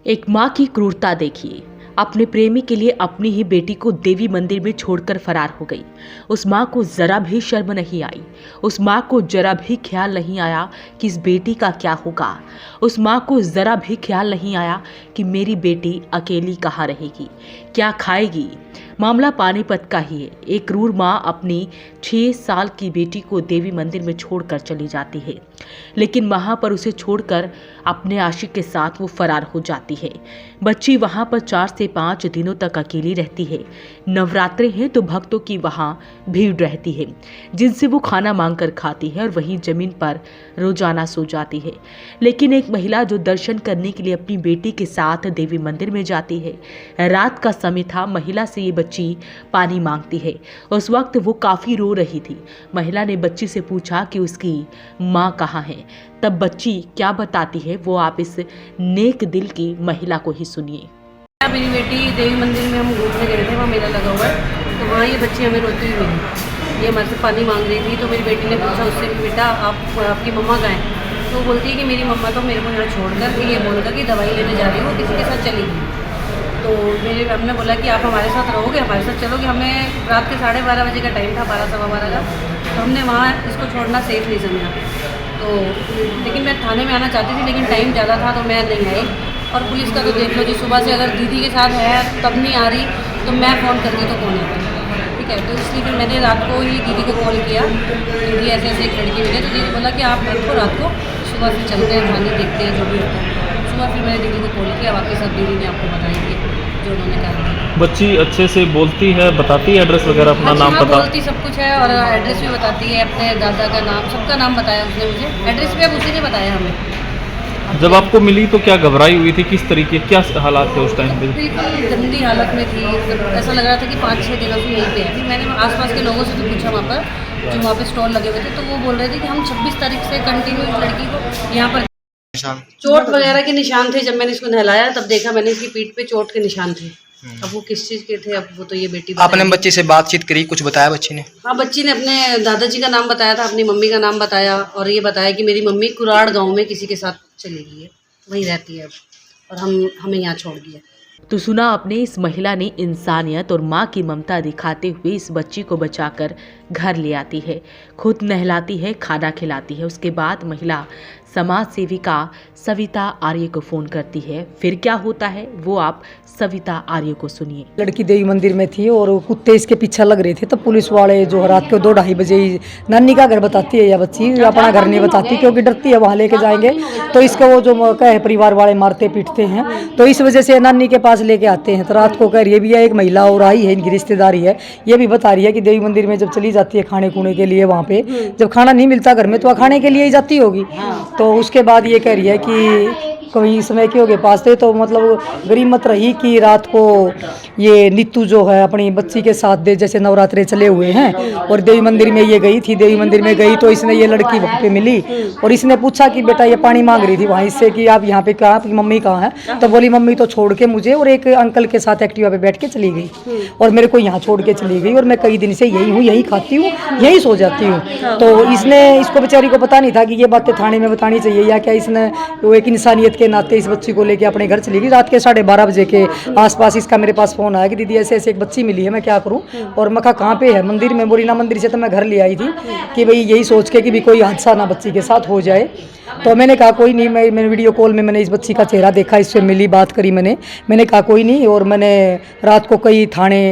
एक माँ की क्रूरता देखिए। अपने प्रेमी के लिए अपनी ही बेटी को देवी मंदिर में छोड़कर फरार हो गई। उस माँ को जरा भी शर्म नहीं आई। उस माँ को जरा भी ख्याल नहीं आया कि इस बेटी का क्या होगा। उस माँ को जरा भी ख्याल नहीं आया कि मेरी बेटी अकेली कहाँ रहेगी, क्या खाएगी। मामला पानीपत का ही है। एक क्रूर माँ अपनी 6 साल की बेटी को देवी मंदिर में छोड़कर चली जाती है, लेकिन वहां पर उसे छोड़कर अपने आशिक के साथ वो फरार हो जाती है। बच्ची वहां पर 4 से 5 दिनों तक अकेली रहती है। नवरात्रे हैं तो भक्तों की वहां भीड़ रहती है, जिनसे वो खाना मांगकर खाती है और वहीं जमीन पर रोजाना सो जाती है। लेकिन एक महिला जो दर्शन करने के लिए अपनी बेटी के साथ देवी मंदिर में जाती है, रात का समय था। महिला से ये बच्ची पानी मांगती है। उस वक्त वो काफी रो रही थी। महिला ने बच्ची से पूछा कि उसकी माँ कहाँ है। तब बच्ची क्या बताती है वो आप इस नेक दिल की महिला को ही सुनिए। मेरी बेटी देवी मंदिर में हम घूमने गए थे, वहाँ मेला लगा हुआ है, तो वहाँ ये बच्ची हमें रोती हुई मिली। ये हमारे से पानी मांग रही थी, तो मेरी बेटी ने पूछा उससे कि बेटा आपकी मम्मा कहाँ है। तो वो बोलती है कि मेरी मम्मा तो मेरे को यहाँ छोड़कर ये बोलकर कि दवाई लेने जा रही है, वो किसी के साथ चली गई। तो मेरे हमने बोला कि आप हमारे साथ रहोगे, हमारे साथ चलोगे। हमें रात के 12:30 बजे का टाइम था, 12 सवा 12 का। तो हमने वहाँ इसको छोड़ना सेफ नहीं समझा। तो लेकिन मैं थाने में आना चाहती थी, लेकिन टाइम ज़्यादा था तो मैं नहीं आई। और पुलिस का तो देख लो जी, सुबह से अगर दीदी के साथ है तब नहीं आ रही, तो मैं फ़ोन करती तो कौन आता, ठीक है। तो इसलिए फिर मैंने रात को ही दीदी को कॉल किया। दीदी ऐसे ऐसे एक लड़की मिली, तो दीदी बोला कि आप मेरे को रात को सुबह फिर चलते हैं थाने, देखते हैं जो भी होता है। सुबह फिर मैंने दीदी को कॉल किया, बाकी सब दीदी ने आपको बताएंगे जो उन्होंने कहा। बच्ची अच्छे से बोलती है, बताती है एड्रेस वगैरह, अपना नाम पता बोलती सब कुछ है और एड्रेस भी बताती है, अपने दादा का नाम, सबका नाम बताया उसने मुझे। एड्रेस भी अब उसी ने बताया हमें। जब आपको मिली तो क्या घबराई हुई थी, किस तरीके, क्या हालात थे उस टाइम पे? बिल्कुल गंदी हालत में थी। ऐसा लग रहा था कि 5-6 दिनों से यहीं पे है। फिर मैंने आसपास के लोगों से भी पूछा वहाँ पर, जो वहाँ पे स्टॉल लगे हुए थे, तो वो बोल रहे थे कि हम 26 तारीख से कंटिन्यू इस लड़की को यहाँ पर चोट वगैरह के निशान थे। जब मैंने इसको नहलाया तब देखा मैंने इसकी पीठ पे चोट के निशान थे। अब वो किस चीज़ के थे, अब वो तो ये बेटी आपने बच्ची से बातचीत करी, कुछ बताया बच्ची ने? हाँ, बच्ची ने अपने दादाजी का नाम बताया था, अपनी मम्मी का नाम बताया, और ये बताया कि मेरी मम्मी कुराड़ गांव में किसी के साथ चली गई है, वहीं रहती है अब, और हमें यहाँ छोड़ दिया। तो सुना आपने, इस महिला ने इंसानियत और माँ की ममता दिखाते हुए इस बच्ची को बचाकर घर ले आती है, खुद नहलाती है, खाना खिलाती है। उसके बाद महिला समाज सेविका सविता आर्य को फोन करती है। फिर क्या होता है वो आप सविता आर्य को सुनिए। लड़की देवी मंदिर में थी और कुत्ते इसके पीछे लग रहे थे, तो पुलिस वाले जो रात को 2-2:30 बजे नानी का घर बताती है, या बच्ची अपना घर नहीं बताती क्योंकि डरती है वहाँ लेके जाएंगे तो इसका वो जो कहे परिवार वाले मारते पीटते हैं, तो इस वजह से नानी के पास लेके आते हैं। तो रात को कह रही है भी एक महिला और आई है, इनकी रिश्तेदारी है, ये भी बता रही है कि देवी मंदिर में जब चली जाती है खाने खूने के लिए, वहाँ पे जब खाना नहीं मिलता घर में तो खाने के लिए ही जाती होगी। तो उसके बाद ये कह रही है कि कहीं समय के होगे पास थे, तो मतलब गरीब मत रही कि रात को ये नीतू जो है अपनी बच्ची के साथ दे, जैसे नवरात्रे चले हुए हैं और देवी मंदिर में ये गई थी। देवी मंदिर में गई तो इसने ये लड़की वहाँ पे मिली और इसने पूछा कि बेटा ये पानी मांग रही थी वहाँ इससे कि आप यहाँ पे कहाँ, आपकी मम्मी कहाँ है। तो बोली मम्मी तो छोड़ के मुझे और एक अंकल के साथ एक्टिवा पे बैठ के चली गई और मेरे को यहाँ छोड़ के चली गई, और मैं कई दिन से यही हूँ, यही खाती हूँ, यही सो जाती हूँ। तो इसने, इसको बेचारी को पता नहीं था कि ये बातें थाने में बतानी चाहिए या क्या। इसने वो एक इंसानियत के नाते इस बच्ची को लेके अपने घर चली गई। रात के 12:30 बजे के आसपास इसका मेरे पास फोन आया कि दीदी ऐसे ऐसे एक बच्ची मिली है, मैं क्या करूं। और मैं कहा कहाँ पे है, मंदिर में। बोली ना मंदिर से तो मैं घर ले आई थी कि भाई यही सोच के कि भी कोई हादसा ना बच्ची के साथ हो जाए। तो मैंने कहा कोई नहीं, मैंने वीडियो कॉल में मैंने इस बच्ची का चेहरा देखा, इससे मिली, बात करी मैंने कहा कोई नहीं। और मैंने रात को कई थाने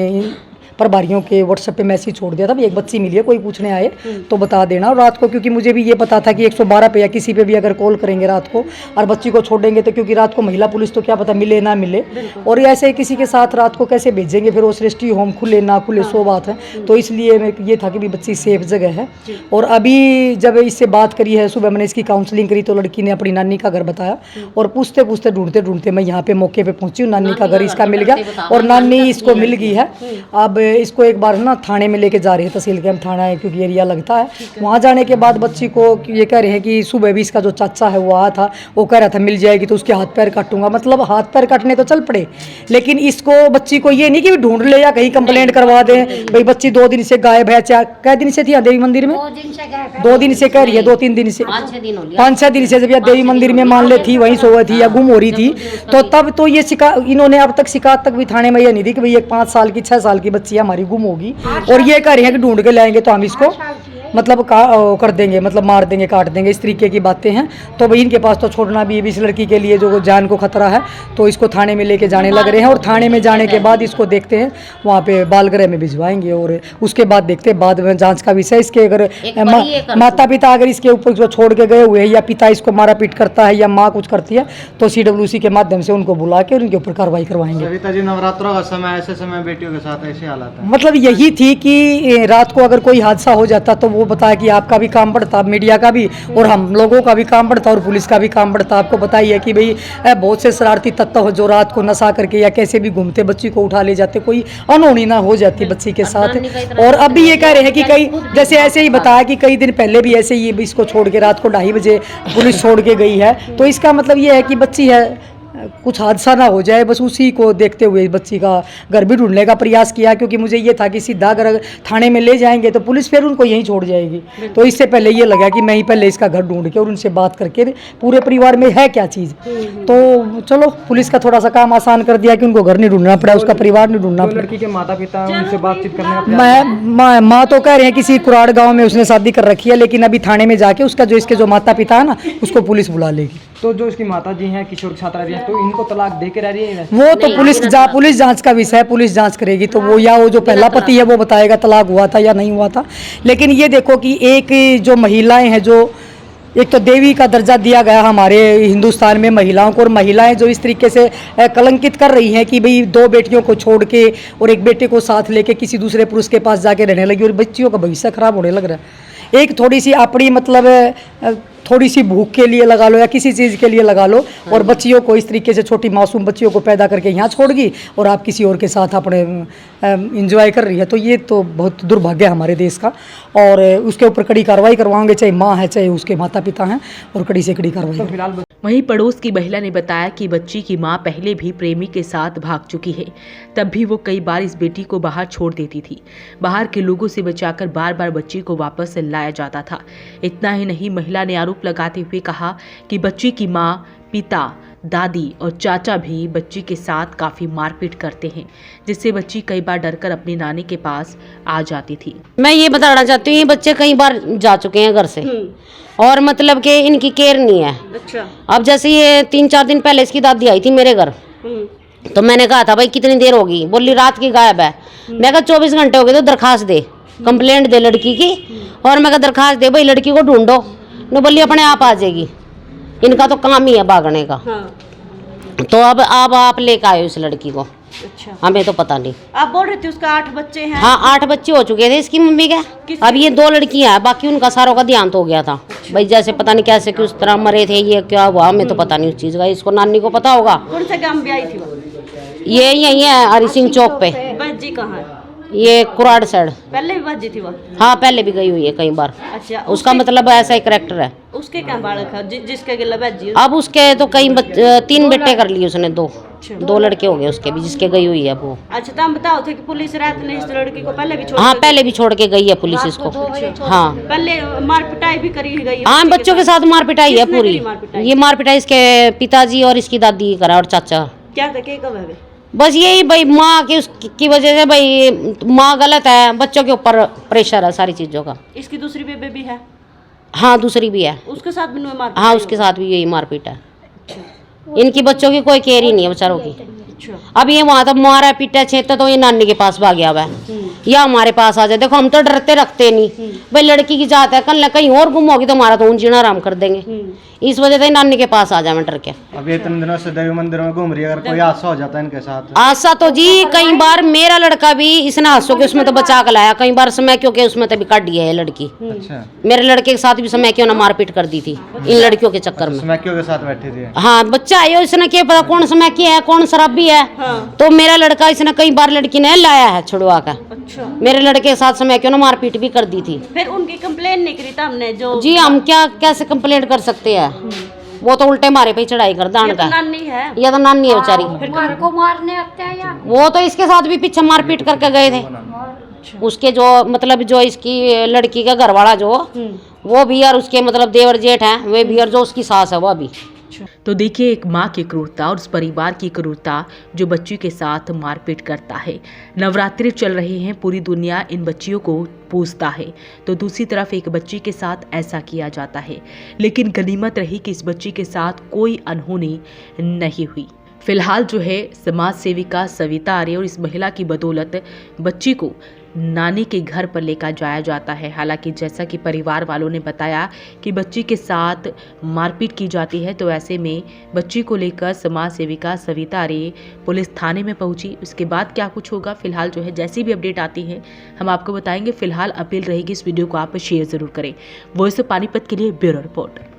प्रभारियों के व्हाट्सएप पे मैसेज छोड़ दिया था, भी एक बच्ची मिली है, कोई पूछने आए तो बता देना। और रात को क्योंकि मुझे भी ये पता था कि 112 पे या किसी पे भी अगर कॉल करेंगे रात को और बच्ची को छोड़ेंगे तो क्योंकि रात को महिला पुलिस तो क्या पता मिले ना मिले, और ऐसे किसी के साथ रात को कैसे भेजेंगे, फिर वो सृष्टि होम खुले ना खुले सो बात है। तो इसलिए मैं ये था कि भी बच्ची सेफ जगह है। और अभी जब इससे बात करी है, सुबह मैंने इसकी काउंसलिंग करी तो लड़की ने अपनी नानी का घर बताया, और पूछते पूछते ढूंढते ढूंढते मैं यहाँ पे मौके पे पहुंची हूँ। नानी का घर इसका मिल गया और नानी इसको मिल गई है। अब इसको एक बार ना थाने में लेके जा रहे हैं, तहसील कैंप थाना है क्योंकि एरिया लगता है। वहाँ जाने के बाद बच्ची को ये कह रहे हैं कि सुबह भी इसका जो चाचा है वो आया था, वो कह रहा था मिल जाएगी तो उसके हाथ पैर काटूंगा। मतलब हाथ पैर काटने तो चल पड़े, लेकिन इसको बच्ची को ये नहीं कि ढूंढ ले या कहीं कंप्लेंट करवा दें भाई बच्ची 2 दिन से गायब है। कै दिन से थी यहाँ देवी मंदिर में? 2 दिन से कह रही है, 2-3 दिन से, 5-6 दिन से जब यह देवी मंदिर में मान ले थी, वहीं सो थी या गुम हो रही थी। तो तब तो ये इन्होंने अब तक शिकायत तक भी थाने में ये नहीं दी कि भाई एक 5 साल की 6 साल की बच्ची हमारी गुम होगी, और ये कह रहे हैं कि ढूंढ के लाएंगे तो हम इसको मतलब कर देंगे, मतलब मार देंगे, काट देंगे, इस तरीके की बातें हैं। तो भाई इनके पास तो छोड़ना भी इस लड़की के लिए जो जान को खतरा है, तो इसको थाने में लेके जाने लग रहे हैं। और थाने में जाने के बाद इसको देखते हैं वहाँ पे बाल गृह में भिजवाएंगे, और उसके बाद देखते हैं बाद में जांच का विषय। इसके अगर माता पिता अगर इसके ऊपर जो छोड़ के गए हुए हैं या पिता इसको मारा पीट करता है या माँ कुछ करती है, तो CWC के माध्यम से उनको बुला के उनके ऊपर कार्रवाई करवाएंगे। सविता जी, नवरात्रों का समय, ऐसे समय बेटियों के साथ ऐसे हालात है। मतलब यही थी कि रात को अगर कोई हादसा हो जाता तो वो बताया कि आपका भी काम बढ़ता, मीडिया का भी और हम लोगों का भी काम बढ़ता और पुलिस का भी काम बढ़ता। आपको बताइए कि भाई बहुत से शरारती तत्व जो रात को नशा करके या कैसे भी घूमते बच्ची को उठा ले जाते, कोई अनहोनी ना हो जाती बच्ची के साथ। और अब भी ये कह रहे हैं कि कई जैसे ऐसे ही बताया कि कई दिन पहले भी ऐसे ही इसको छोड़ के रात को 2:30 बजे पुलिस छोड़ के गई है। तो इसका मतलब ये है कि बच्ची है, कुछ हादसा ना हो जाए, बस उसी को देखते हुए बच्ची का घर भी ढूंढने का प्रयास किया। क्योंकि मुझे ये था कि सीधा अगर थाने में ले जाएंगे तो पुलिस फिर उनको यहीं छोड़ जाएगी, तो इससे पहले ये लगा कि मैं ही पहले इसका घर ढूंढ के और उनसे बात करके पूरे परिवार में है क्या चीज़। तो चलो पुलिस का थोड़ा सा काम आसान कर दिया कि उनको घर नहीं ढूंढना पड़ा, उसका परिवार नहीं ढूंढना पड़ा। लड़की के माता पिता उनसे बातचीत करने का माँ तो कह रहे हैं किसी कुराड़ गाँव में उसने शादी कर रखी है, लेकिन अभी थाने में जाके उसका जो इसके जो माता पिता है ना उसको पुलिस बुला लेगी। तो जो इसकी माता जी हैं किशोर छात्रा जी हैं, तो इनको तलाक दे के रह रही है? वो तो पुलिस जांच का विषय है, पुलिस जांच करेगी। तो वो या वो जो पहला पति है वो बताएगा तलाक हुआ था या नहीं हुआ था। लेकिन ये देखो कि एक जो महिलाएं हैं, जो एक तो देवी का दर्जा दिया गया हमारे हिंदुस्तान में महिलाओं को, और महिलाएं जो इस तरीके से कलंकित कर रही हैं कि भाई 2 बेटियों को छोड़ के और एक बेटे को साथ लेके किसी दूसरे पुरुष के पास जाके रहने लगी और बच्चियों का भविष्य खराब होने लग रहा है। एक थोड़ी सी अपनी मतलब थोड़ी सी भूख के लिए लगा लो या किसी चीज़ के लिए लगा लो, और बच्चियों को इस तरीके से छोटी मासूम बच्चियों को पैदा करके यहाँ छोड़ गई और आप किसी और के साथ अपने इंजॉय कर रही है। तो ये तो बहुत दुर्भाग्य है हमारे देश का, और उसके ऊपर कड़ी कार्रवाई करवाएंगे, चाहे माँ है चाहे उसके माता पिता हैं, और कड़ी से कड़ी कार्रवाई। फिलहाल वहीं पड़ोस की महिला ने बताया कि बच्ची की मां पहले भी प्रेमी के साथ भाग चुकी है, तब भी वो कई बार इस बेटी को बाहर छोड़ देती थी। बाहर के लोगों से बचाकर बार बार बच्ची को वापस लाया जाता था। इतना ही नहीं, महिला ने आरोप लगाते हुए कहा कि बच्ची की मां, पिता, दादी और चाचा भी बच्ची के साथ काफी मारपीट करते हैं, जिससे बच्ची कई बार डरकर अपनी नानी के पास आ जाती थी। मैं ये बताना चाहती हूँ, ये बच्चे कई बार जा चुके हैं घर से, और मतलब कि इनकी केयर नहीं है। अच्छा। अब जैसे ये 3-4 दिन पहले इसकी दादी आई थी मेरे घर, तो मैंने कहा था भाई कितनी देर होगी, बोली रात की गायब है। मैं कहा 24 घंटे हो गए तो दरखास्त दे, कंप्लेंट दे लड़की की, और मैं कहा दरखास्त दे भाई लड़की को ढूंढो। न बोली अपने आप आ जाएगी, इनका तो काम ही है भागने का। हाँ। तो अब आप लेकर आए उस लड़की को। अच्छा। हमें तो पता नहीं। आप बोल रहे थे उसका 8 बच्चे हैं? हाँ 8 बच्चे हो चुके थे इसकी मम्मी के, अब ये 2 लड़कियां हैं, बाकी उनका सारों का देहांत हो गया था। भाई जैसे पता नहीं कैसे कि उस तरह मरे थे, ये क्या हुआ हमें तो पता नहीं उस चीज़ का, इसको नानी को पता होगा। कौन सा गांव में आई थी वो? ये यही है हरी सिंह चौक पे। बच्ची कहाँ है? ये कुराड़ साइड। पहले भी बच्ची थी वो? हाँ पहले भी गई हुई है कई बार। अच्छा। उसका मतलब ऐसा ही करैक्टर है। उसके क्या बालक है जिसके गिला बच्ची? अब उसके तो कई 3 बेटे कर लिए उसने, 2 लड़के हो गए उसके भी, जिसके गई हुई है वो। अच्छा। तो हम बताओ थे कि पुलिस रात ने इस लड़की को पहले भी छोड़? हाँ पहले भी छोड़ के गई है पुलिस इसको। हाँ पहले मार पिटाई भी करी गई? हाँ बच्चों के साथ मार पिटाई है पूरी। मार ये मार पिटाई इसके पिताजी और इसकी दादी करा, और चाचा। क्या था कब है? बस यही भाई माँ की उसकी वजह से, भाई माँ गलत है, बच्चों के ऊपर प्रेशर है सारी चीज़ों का। इसकी दूसरी बेबी भी है? हाँ दूसरी भी है, उसके साथ भी मार? हाँ उसके साथ भी यही मारपीट है। इनकी बच्चों की कोई केयर ही नहीं है बेचारों की। अब ये वहाँ तक मारा पीटा छेता तो ये नानी के पास भाग गया हुआ है, या हमारे पास आ जाए। देखो हम तो डरते रखते नहीं, भाई लड़की की जात है, कल कहीं और गुम होगी तो हमारा तो जीना आराम कर देंगे। इस वजह से नानी के पास आ जाए मैं डर के। अब ये 3 दिनों से देवी मंदिर में घूम रही है, अगर कोई हादसा हो जाता है इनके साथ? हादसा तो जी कई बार मेरा लड़का भी इसने हादसों के उसमें तो बचा कर लाया, कई बार समय क्योंकि उसमें तो भी काट दिया है लड़की। अच्छा। मेरे लड़के के साथ भी समय क्यों ना मारपीट कर दी थी इन लड़कियों के चक्कर में। समैकियों के साथ बैठी थी? हाँ बच्चा आयो, इसने क्या पता कौन समय की है कौन शराबी है। तो मेरा लड़का इसने कई बार लड़की ने लाया है छुड़वा कर। मेरे लड़के के साथ समय क्यों ना मारपीट भी कर दी थी। फिर उनकी कंप्लेन नहीं करी था हमने जो जी हम क्या कैसे कंप्लेंट कर सकते हैं, वो तो उल्टे मारे पे चढ़ाई कर दान का। नानी है ये तो नानी है बेचारी, फिर घर को मारने आते हैं या वो तो इसके साथ भी पीछे मारपीट करके गए थे। उसके जो मतलब जो इसकी लड़की का घर वाला जो वो भी और उसके मतलब देवर जेठ हैं वे भी और जो उसकी सास है वो भी। तो देखिए एक माँ की क्रूरता और उस परिवार की क्रूरता जो बच्ची के साथ मारपीट करता है। नवरात्रि चल रहे हैं, पूरी दुनिया इन बच्चियों को पूजता है, तो दूसरी तरफ एक बच्ची के साथ ऐसा किया जाता है। लेकिन गनीमत रही कि इस बच्ची के साथ कोई अनहोनी नहीं हुई। फिलहाल जो है समाज सेविका सविता आर्य और इस महिला की बदौलत बच्ची को नानी के घर पर लेकर जाया जाता है। हालांकि जैसा कि परिवार वालों ने बताया कि बच्ची के साथ मारपीट की जाती है, तो ऐसे में बच्ची को लेकर समाज सेविका सविता आर्य पुलिस थाने में पहुंची। उसके बाद क्या कुछ होगा, फिलहाल जो है जैसी भी अपडेट आती है हम आपको बताएंगे। फिलहाल अपील रहेगी इस वीडियो को आप शेयर जरूर करें। वॉइस ऑफ पानीपत के लिए ब्यूरो रिपोर्ट।